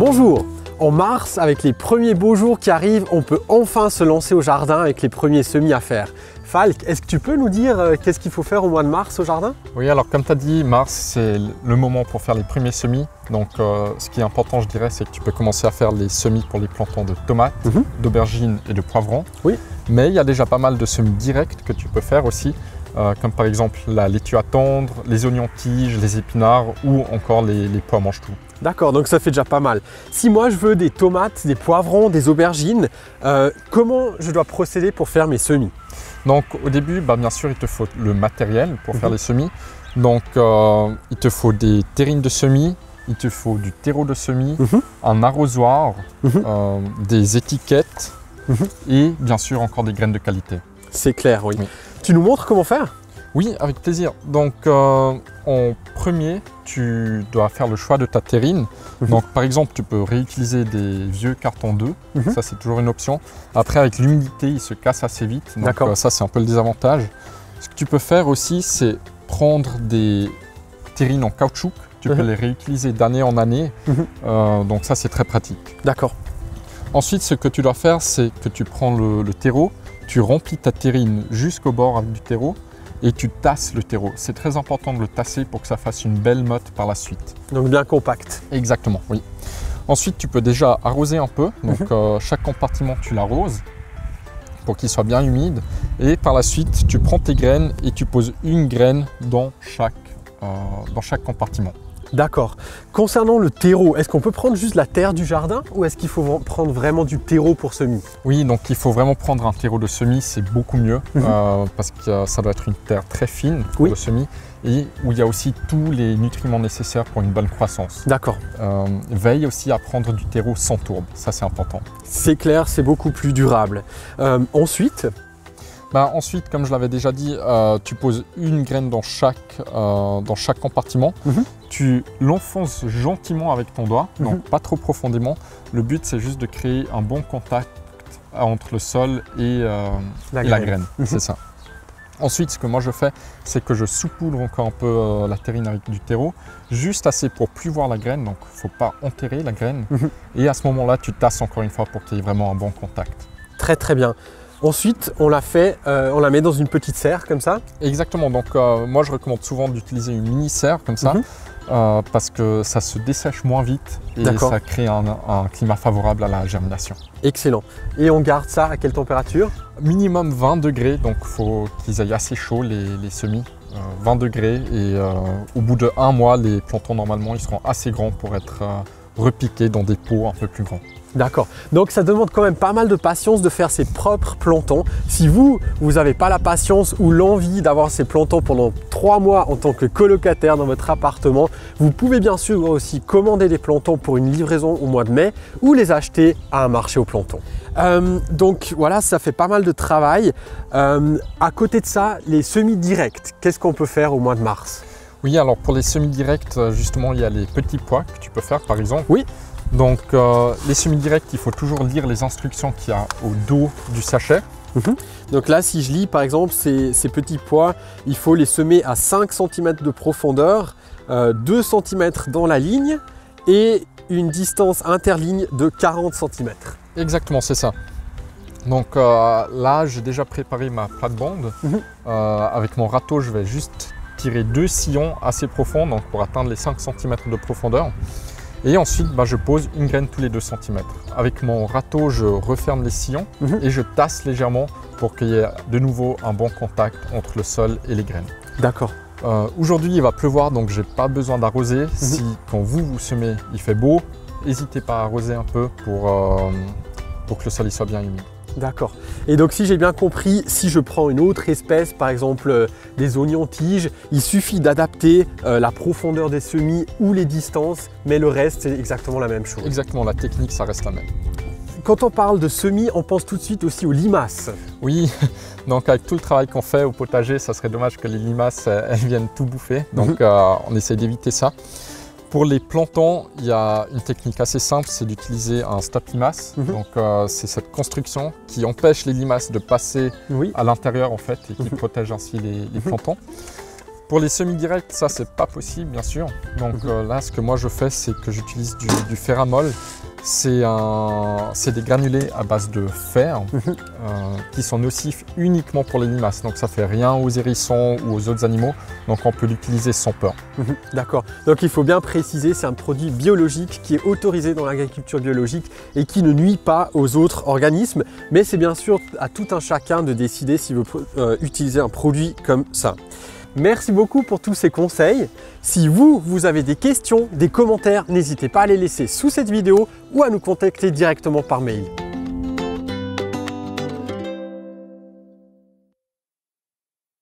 Bonjour! En mars, avec les premiers beaux jours qui arrivent, on peut enfin se lancer au jardin avec les premiers semis à faire. Falk, est-ce que tu peux nous dire qu'est-ce qu'il faut faire au mois de mars au jardin? Oui, alors comme tu as dit, mars c'est le moment pour faire les premiers semis. Donc ce qui est important, je dirais, c'est que tu peux commencer à faire les semis pour les plantons de tomates, d'aubergines et de poivrons. Oui. Mais il y a déjà pas mal de semis directs que tu peux faire aussi, comme par exemple la laitue à tendre, les oignons tiges, les épinards ou encore les pois mange-tout. D'accord, donc ça fait déjà pas mal. Si moi je veux des tomates, des poivrons, des aubergines, comment je dois procéder pour faire mes semis? Donc au début, bien sûr, il te faut le matériel pour faire les semis. Donc il te faut des terrines de semis, il te faut du terreau de semis, un arrosoir, des étiquettes et bien sûr encore des graines de qualité. C'est clair, oui. Tu nous montres comment faire? Oui, avec plaisir. Donc en premier, tu dois faire le choix de ta terrine. Donc par exemple, tu peux réutiliser des vieux cartons d'œufs, ça c'est toujours une option. Après, avec l'humidité, il se casse assez vite, donc ça c'est un peu le désavantage. Ce que tu peux faire aussi, c'est prendre des terrines en caoutchouc. Tu peux les réutiliser d'année en année, donc ça c'est très pratique. D'accord. Ensuite, ce que tu dois faire, c'est que tu prends le terreau, tu remplis ta terrine jusqu'au bord avec du terreau, et tu tasses le terreau. C'est très important de le tasser pour que ça fasse une belle motte par la suite. Donc bien compact. Exactement, oui. Ensuite, tu peux déjà arroser un peu. Donc chaque compartiment, tu l'arroses pour qu'il soit bien humide. Et par la suite, tu prends tes graines et tu poses une graine dans chaque compartiment. D'accord. Concernant le terreau, est-ce qu'on peut prendre juste la terre du jardin ou est-ce qu'il faut prendre vraiment du terreau pour semis? Oui, donc il faut vraiment prendre un terreau de semis, c'est beaucoup mieux parce que ça doit être une terre très fine pour le semis et où il y a aussi tous les nutriments nécessaires pour une bonne croissance. D'accord. Veille aussi à prendre du terreau sans tourbe, ça c'est important. C'est clair, c'est beaucoup plus durable. Ensuite, comme je l'avais déjà dit, tu poses une graine dans chaque compartiment. Tu l'enfonces gentiment avec ton doigt, donc pas trop profondément. Le but, c'est juste de créer un bon contact entre le sol et la graine. C'est ça. Ensuite, ce que moi je fais, c'est que je saupoudre encore un peu la terrine avec du terreau, juste assez pour plus voir la graine, donc il ne faut pas enterrer la graine. Et à ce moment-là, tu tasses encore une fois pour qu'il y ait vraiment un bon contact. Très très bien. Ensuite, on la met dans une petite serre comme ça? Exactement, donc moi je recommande souvent d'utiliser une mini serre comme ça, parce que ça se dessèche moins vite et ça crée un climat favorable à la germination. Excellent. Et on garde ça à quelle température? Minimum 20 degrés, donc il faut qu'ils aillent assez chaud les semis, 20 degrés et au bout de 1 mois, les plantons normalement ils seront assez grands pour être repiqués dans des pots un peu plus grands. D'accord, donc ça demande quand même pas mal de patience de faire ses propres plantons. Si vous n'avez pas la patience ou l'envie d'avoir ces plantons pendant 3 mois en tant que colocataire dans votre appartement, vous pouvez bien sûr aussi commander des plantons pour une livraison au mois de mai ou les acheter à un marché aux plantons. Donc voilà, ça fait pas mal de travail. À côté de ça, les semis directs, qu'est-ce qu'on peut faire au mois de mars? Oui, alors pour les semis directs, justement, il y a les petits pois que tu peux faire par exemple. Oui. Donc les semis directs, il faut toujours lire les instructions qu'il y a au dos du sachet. Donc là, si je lis par exemple ces petits pois, il faut les semer à 5 cm de profondeur, 2 cm dans la ligne et une distance interligne de 40 cm. Exactement, c'est ça. Donc là, j'ai déjà préparé ma plate-bande. Avec mon râteau, je vais juste tirer 2 sillons assez profonds donc pour atteindre les 5 cm de profondeur. Et ensuite, je pose une graine tous les 2 cm. Avec mon râteau, je referme les sillons et je tasse légèrement pour qu'il y ait de nouveau un bon contact entre le sol et les graines. D'accord. Aujourd'hui, il va pleuvoir, donc je n'ai pas besoin d'arroser. Si quand vous semez, il fait beau, n'hésitez pas à arroser un peu pour que le sol soit bien humide. D'accord. Et donc si j'ai bien compris, si je prends une autre espèce, par exemple des oignons tiges, il suffit d'adapter la profondeur des semis ou les distances, mais le reste c'est exactement la même chose. Exactement, la technique ça reste la même. Quand on parle de semis, on pense tout de suite aussi aux limaces. Oui, donc avec tout le travail qu'on fait au potager, ça serait dommage que les limaces elles viennent tout bouffer, donc on essaie d'éviter ça. Pour les plantons, il y a une technique assez simple, c'est d'utiliser un stop-limace. Donc c'est cette construction qui empêche les limaces de passer à l'intérieur en fait et qui protège ainsi les plantons. Pour les semi-directs, ça c'est pas possible bien sûr. Donc là, ce que moi je fais, c'est que j'utilise du ferramol. C'est des granulés à base de fer qui sont nocifs uniquement pour les limaces. Donc ça fait rien aux hérissons ou aux autres animaux. Donc on peut l'utiliser sans peur. D'accord. Donc il faut bien préciser, c'est un produit biologique qui est autorisé dans l'agriculture biologique et qui ne nuit pas aux autres organismes. Mais c'est bien sûr à tout un chacun de décider s'il veut utiliser un produit comme ça. Merci beaucoup pour tous ces conseils. Si vous avez des questions, des commentaires, n'hésitez pas à les laisser sous cette vidéo ou à nous contacter directement par mail.